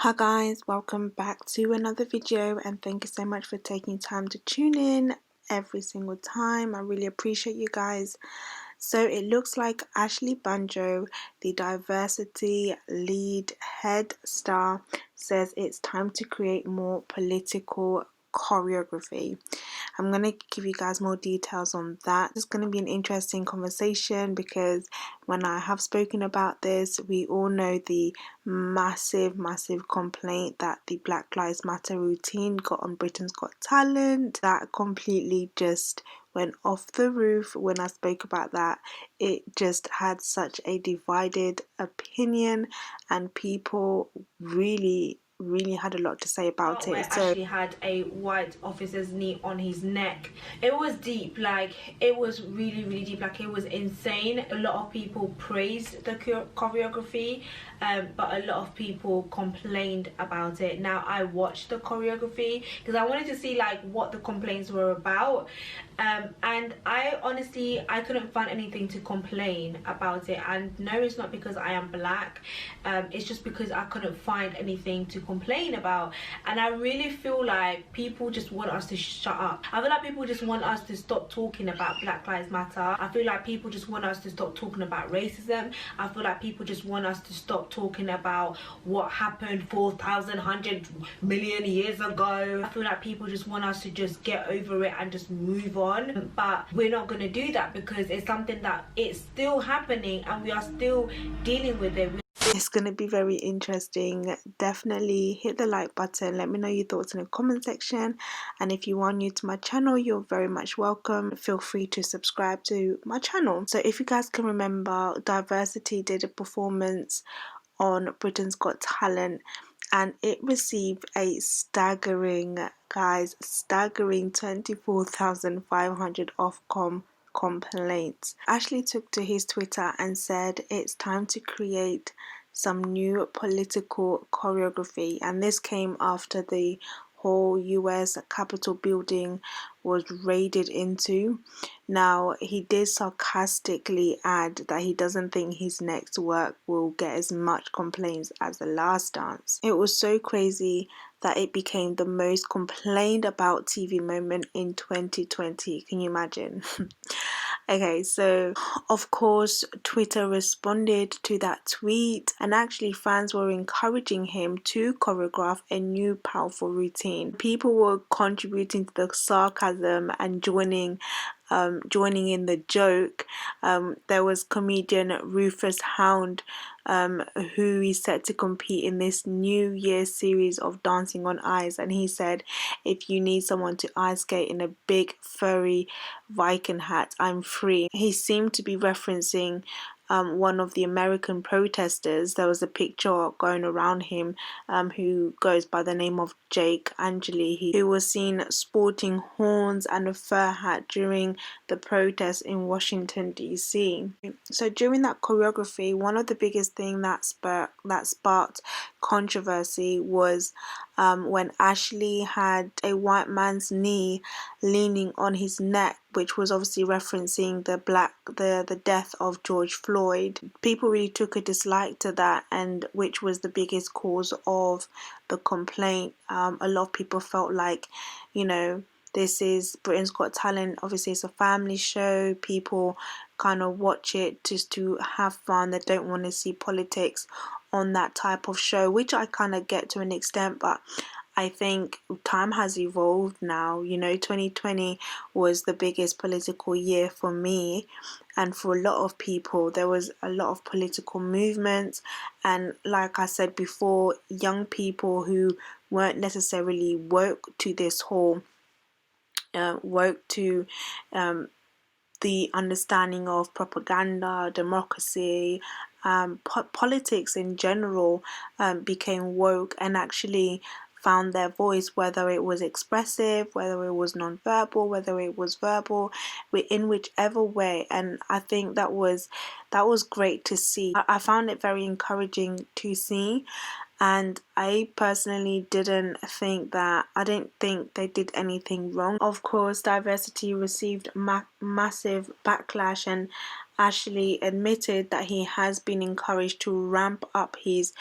Hi guys, welcome back to another video and thank you so much for taking time to tune in every single time. I really appreciate you guys. So it looks like Ashley Banjo, the diversity lead head star, says it's time to create more political choreography. I'm going to give you guys more details on that. It's going to be an interesting conversation because when I have spoken about this, we all know the massive complaint that the Black Lives Matter routine got on Britain's Got Talent. That completely just went off the roof. When I spoke about that, it just had such a divided opinion and people really had a lot to say about it. So Ashley had a white officer's knee on his neck. It was deep, like it was really deep, like it was insane. A lot of people praised the choreography, but a lot of people complained about it. Now I watched the choreography because I wanted to see like what the complaints were about, and I honestly couldn't find anything to complain about it. And no, it's not because I am black, it's just because I couldn't find anything to complain about. And I really feel like people just want us to shut up. I feel like people just want us to stop talking about Black Lives Matter. I feel like people just want us to stop talking about racism. I feel like people just want us to stop talking about what happened 4,100 million years ago. I feel like people just want us to just get over it and just move on, but we're not going to do that because it's something that it's still happening and we are still dealing with it. It's going to be very interesting. Definitely hit the like button. Let me know your thoughts in the comment section. And if you are new to my channel, you're very much welcome. Feel free to subscribe to my channel. So if you guys can remember, Diversity did a performance on Britain's Got Talent and it received a staggering 24,500 Ofcom complaints. Ashley took to his Twitter and said it's time to create some new political choreography, and this came after the whole US Capitol building was raided into. Now, he did sarcastically add that he doesn't think his next work will get as much complaints as The Last Dance. It was so crazy that it became the most complained about TV moment in 2020. Can you imagine? Okay, so of course Twitter responded to that tweet, and actually fans were encouraging him to choreograph a new powerful routine. People were contributing to the sarcasm and joining in the joke. There was comedian Rufus Hound, who is set to compete in this New Year series of Dancing on Ice, and he said, if you need someone to ice skate in a big furry Viking hat, I'm free. He seemed to be referencing one of the American protesters. There was a picture going around him who goes by the name of Jake Angeli, who was seen sporting horns and a fur hat during the protest in Washington DC. So during that choreography, one of the biggest things that sparked controversy was when Ashley had a white man's knee leaning on his neck, which was obviously referencing the death of George Floyd. People really took a dislike to that, and which was the biggest cause of the complaint. A lot of people felt like, you know, this is Britain's Got Talent. Obviously, it's a family show. People kind of watch it just to have fun. They don't want to see politics on that type of show, which I kind of get to an extent, but I think time has evolved now. You know, 2020 was the biggest political year for me, and for a lot of people. There was a lot of political movements, and like I said before, young people who weren't necessarily woke to this whole woke to the understanding of propaganda, democracy, politics in general, became woke and actually found their voice, whether it was expressive, whether it was non-verbal, whether it was verbal, in whichever way. And I think that was great to see. I found it very encouraging to see, and I personally didn't think they did anything wrong. Of course, Diversity received massive backlash, and Ashley admitted that he has been encouraged to ramp up his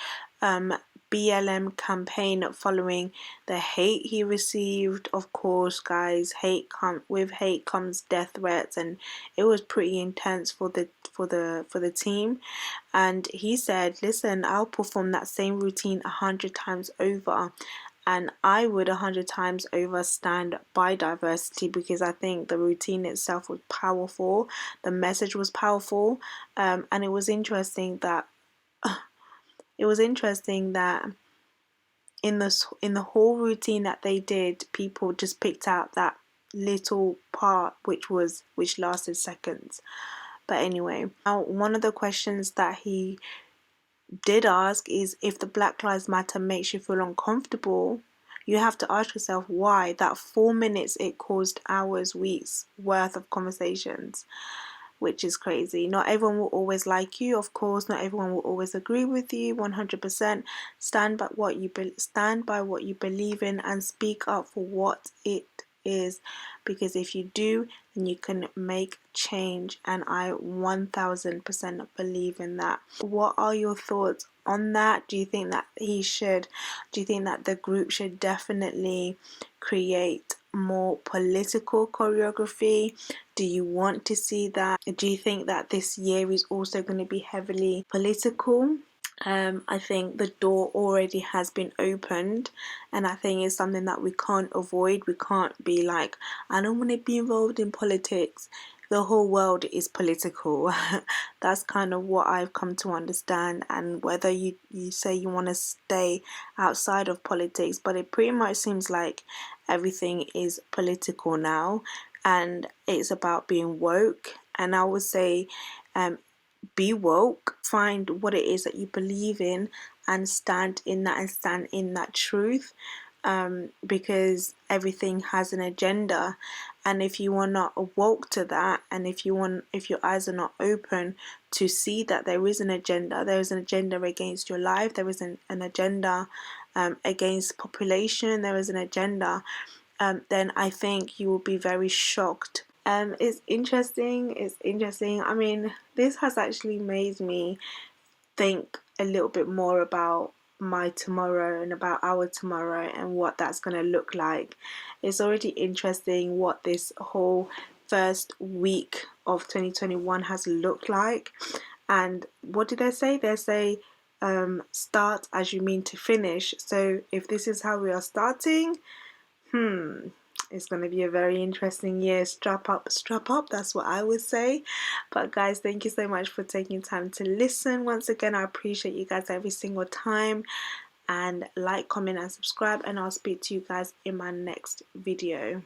BLM campaign following the hate he received. Of course, guys, with hate comes death threats, and it was pretty intense for the team. And he said, listen, I'll perform that same routine 100 times over, and I would 100 times over stand by diversity, because I think the routine itself was powerful, the message was powerful, and it was interesting that in the whole routine that they did, people just picked out that little part which lasted seconds. But anyway, now one of the questions that he did ask is, if the Black Lives Matter makes you feel uncomfortable, you have to ask yourself why. That 4 minutes, it caused hours, weeks worth of conversations, which is crazy. Not everyone will always like you, of course. Not everyone will always agree with you 100%. Stand by what you believe in, and speak up for what it is, because if you do, then you can make change, and I 1000% believe in that. What are your thoughts on that? Do you think that the group should definitely create more political choreography? Do you want to see that? Do you think that this year is also going to be heavily political? I think the door already has been opened, and I think it's something that we can't avoid. We can't be like, I don't want to be involved in politics. The whole world is political. That's kind of what I've come to understand. And whether you say you want to stay outside of politics, but it pretty much seems like everything is political now, and it's about being woke. And I would say, be woke, find what it is that you believe in, and stand in that truth, because everything has an agenda. And if you are not woke to that, and if your eyes are not open to see that there is an agenda against your life, there is an agenda against population, there is an agenda, then I think you will be very shocked. It's interesting. I mean, this has actually made me think a little bit more about my tomorrow and about our tomorrow and what that's going to look like. It's already interesting what this whole first week of 2021 has looked like. And what did they say? They say, start as you mean to finish. So if this is how we are starting, it's going to be a very interesting year. Strap up, strap up. That's what I would say. But guys, thank you so much for taking time to listen. Once again, I appreciate you guys every single time. And like, comment, and subscribe. And I'll speak to you guys in my next video.